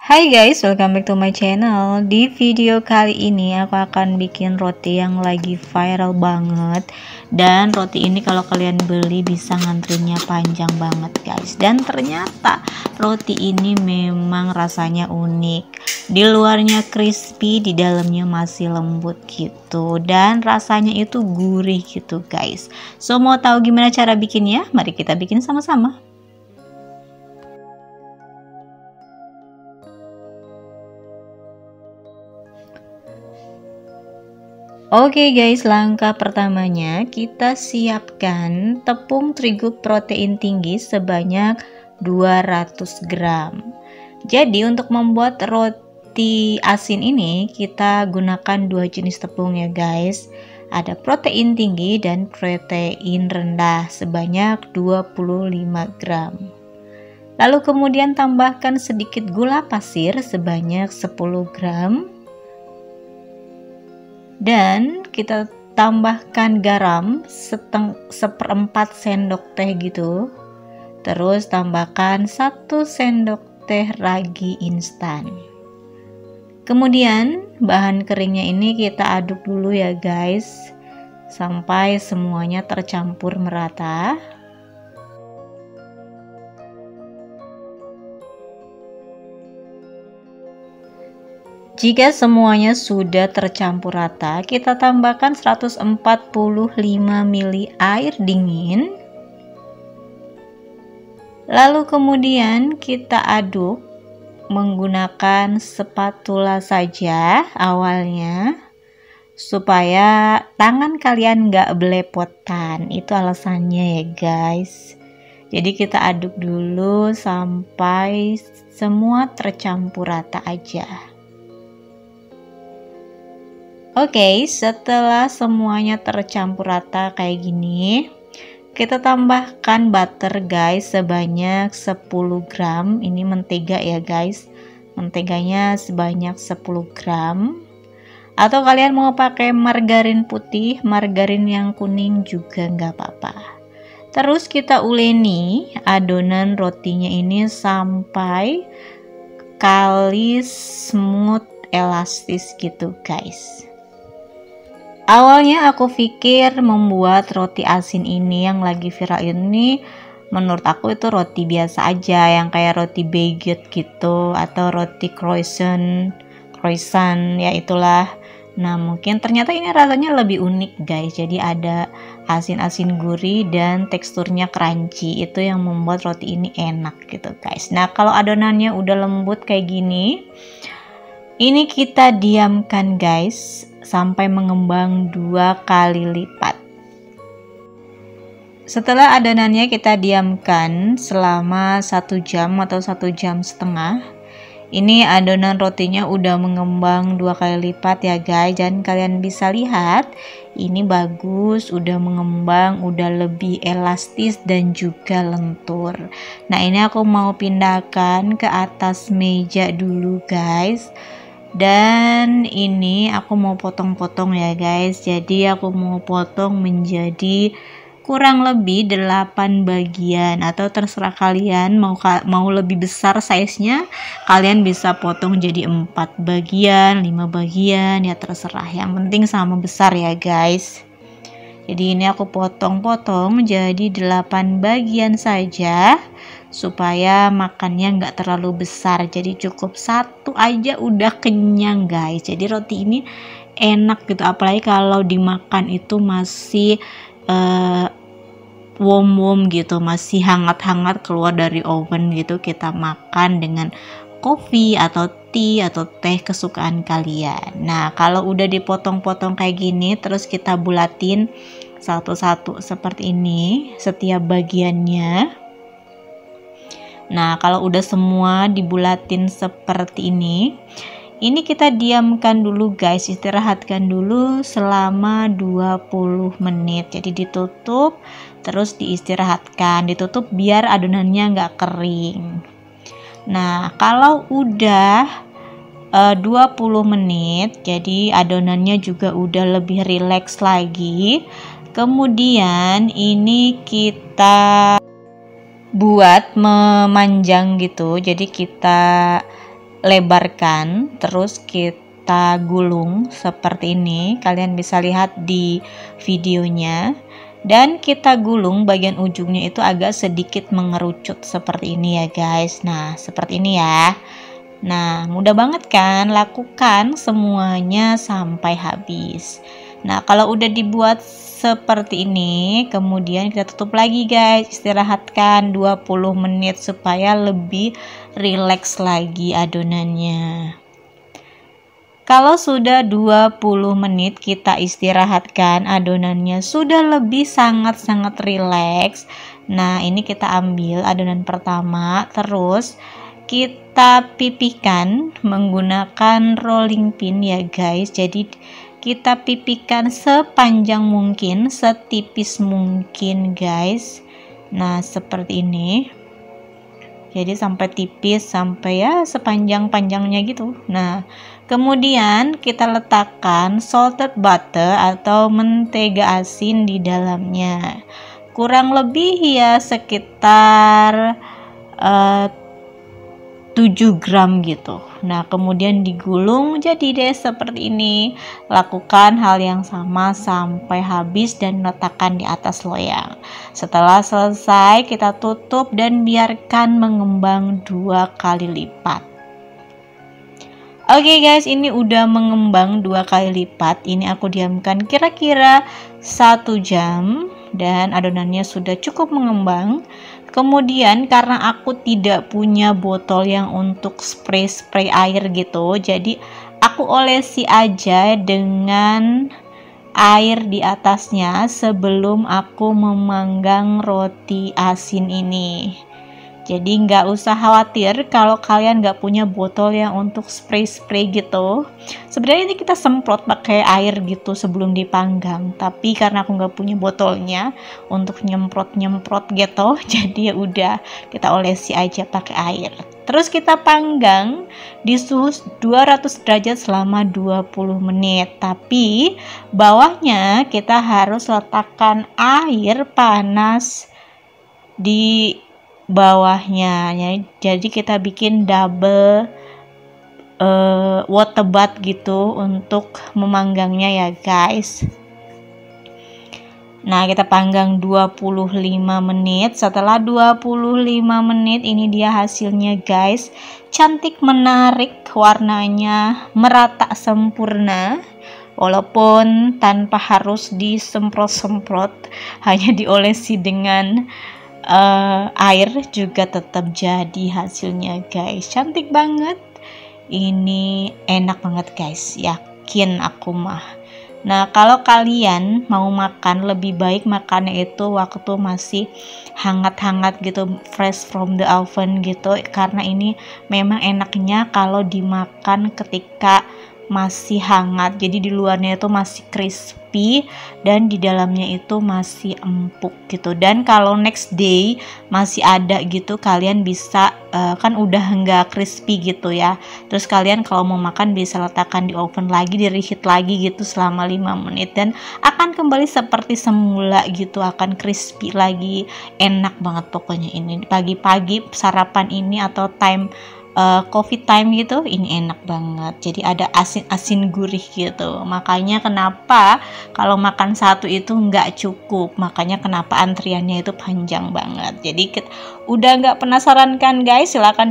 Hai guys, welcome back to my channel. Di video kali ini aku akan bikin roti yang lagi viral banget. Dan roti ini kalau kalian beli bisa ngantrinya panjang banget guys. Dan ternyata roti ini memang rasanya unik. Di luarnya crispy, di dalamnya masih lembut gitu. Dan rasanya itu gurih gitu guys. So mau tahu gimana cara bikinnya? Mari kita bikin sama-sama. Oke guys, langkah pertamanya kita siapkan tepung terigu protein tinggi sebanyak 200 gram. Jadi untuk membuat roti asin ini kita gunakan dua jenis tepung ya guys. Ada protein tinggi dan protein rendah sebanyak 25 gram. Lalu kemudian tambahkan sedikit gula pasir sebanyak 10 gram. Dan kita tambahkan garam seperempat sendok teh gitu. Terus tambahkan 1 sendok teh ragi instan. Kemudian bahan keringnya ini kita aduk dulu ya guys, sampai semuanya tercampur merata. Jika semuanya sudah tercampur rata, kita tambahkan 145 ml air dingin. Lalu kemudian kita aduk menggunakan spatula saja awalnya, supaya tangan kalian nggak belepotan. Itu alasannya ya guys. Jadi kita aduk dulu sampai semua tercampur rata aja. Oke, setelah semuanya tercampur rata kayak gini, kita tambahkan butter guys sebanyak 10 gram. Ini mentega ya guys, menteganya sebanyak 10 gram. Atau kalian mau pakai margarin putih, margarin yang kuning juga nggak apa-apa. Terus kita uleni adonan rotinya ini sampai kalis, smooth, elastis gitu guys. Awalnya aku pikir membuat roti asin ini yang lagi viral ini, menurut aku itu roti biasa aja, yang kayak roti baguette gitu atau roti croissant ya itulah. Nah mungkin ternyata ini rasanya lebih unik guys. Jadi ada asin-asin gurih dan teksturnya crunchy, itu yang membuat roti ini enak gitu guys. Nah kalau adonannya udah lembut kayak gini, ini kita diamkan guys sampai mengembang 2 kali lipat. Setelah adonannya kita diamkan selama 1 jam atau 1 jam setengah. Ini adonan rotinya udah mengembang 2 kali lipat ya guys. Dan kalian bisa lihat ini bagus, udah mengembang, udah lebih elastis dan juga lentur. Nah ini aku mau pindahkan ke atas meja dulu guys. Dan ini aku mau potong-potong ya guys. Jadi aku mau potong menjadi kurang lebih 8 bagian, atau terserah kalian mau lebih besar size-nya, kalian bisa potong jadi 4 bagian, 5 bagian, ya terserah. Yang penting sama besar ya guys. Jadi ini aku potong-potong jadi 8 bagian saja, supaya makannya nggak terlalu besar. Jadi cukup 1 aja udah kenyang guys. Jadi roti ini enak gitu, apalagi kalau dimakan itu masih warm gitu, masih hangat-hangat keluar dari oven gitu. Kita makan dengan kopi atau tea atau teh kesukaan kalian. Nah kalau udah dipotong-potong kayak gini, terus kita bulatin satu-satu seperti ini setiap bagiannya. Nah kalau udah semua dibulatin seperti ini kita diamkan dulu guys, istirahatkan dulu selama 20 menit. Jadi ditutup terus diistirahatkan, ditutup biar adonannya nggak kering. Nah kalau udah 20 menit, jadi adonannya juga udah lebih rileks lagi. Kemudian ini kita buat memanjang gitu, jadi kita lebarkan, terus kita gulung seperti ini. Kalian bisa lihat di videonya. Dan kita gulung bagian ujungnya itu agak sedikit mengerucut seperti ini ya guys. Nah, seperti ini ya. Nah, mudah banget kan? Lakukan semuanya sampai habis. Nah, kalau udah dibuat seperti ini, kemudian kita tutup lagi guys. Istirahatkan 20 menit supaya lebih rileks lagi adonannya. Kalau sudah 20 menit kita istirahatkan, adonannya sudah lebih sangat-sangat rileks. Nah, ini kita ambil adonan pertama, terus kita pipihkan menggunakan rolling pin ya guys. Jadi kita pipihkan sepanjang mungkin, setipis mungkin guys. Nah, seperti ini. Jadi sampai tipis, sampai ya sepanjang-panjangnya gitu. Nah, kemudian kita letakkan salted butter atau mentega asin di dalamnya. Kurang lebih ya sekitar 7 gram gitu. Nah, kemudian digulung jadi deh seperti ini. Lakukan hal yang sama sampai habis dan letakkan di atas loyang. Setelah selesai, kita tutup dan biarkan mengembang 2 kali lipat. Oke guys, ini udah mengembang 2 kali lipat. Ini aku diamkan kira-kira 1 jam dan adonannya sudah cukup mengembang. Kemudian karena aku tidak punya botol yang untuk spray air gitu, jadi aku olesi aja dengan air di atasnya sebelum aku memanggang roti asin ini. Jadi nggak usah khawatir kalau kalian nggak punya botol yang untuk spray gitu. Sebenarnya ini kita semprot pakai air gitu sebelum dipanggang. Tapi karena aku nggak punya botolnya untuk nyemprot gitu, jadi ya udah kita olesi aja pakai air. Terus kita panggang di suhu 200 derajat selama 20 menit. Tapi bawahnya kita harus letakkan air panas di bawahnya ya. Jadi kita bikin double water bath gitu untuk memanggangnya ya guys. Nah, kita panggang 25 menit. Setelah 25 menit ini dia hasilnya guys. Cantik, menarik, warnanya merata sempurna. Walaupun tanpa harus disemprot-semprot, hanya diolesi dengan air juga tetap jadi hasilnya guys. Cantik banget, ini enak banget guys, yakin aku mah. Nah, kalau kalian mau makan, lebih baik makannya itu waktu masih hangat-hangat gitu, fresh from the oven gitu, karena ini memang enaknya kalau dimakan ketika masih hangat. Jadi di luarnya itu masih crispy dan di dalamnya itu masih empuk gitu. Dan kalau next day masih ada gitu, kalian bisa kan udah enggak crispy gitu ya. Terus kalian kalau mau makan bisa letakkan di oven lagi, di reheat lagi gitu selama 5 menit dan akan kembali seperti semula gitu, akan crispy lagi. Enak banget pokoknya ini pagi-pagi sarapan ini atau time coffee time gitu, ini enak banget. Jadi ada asin-asin gurih gitu. Makanya kenapa kalau makan satu itu nggak cukup, makanya kenapa antriannya itu panjang banget. Jadi udah nggak penasaran kan guys, silakan